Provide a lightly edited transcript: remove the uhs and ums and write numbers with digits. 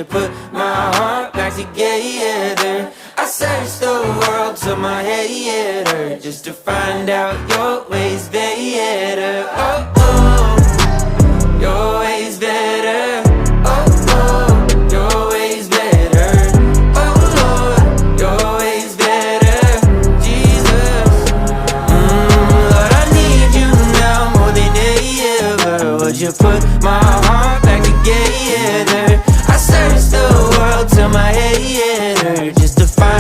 you put my heart back together? I searched the world till my head hurt, just to find out your ways better. Oh, oh, your ways better. Oh, oh, your ways better. Oh, Lord, your ways better. Jesus, Lord, I need you now more than ever. Would you put my heart back together? I searched the world till my head hurt, just to find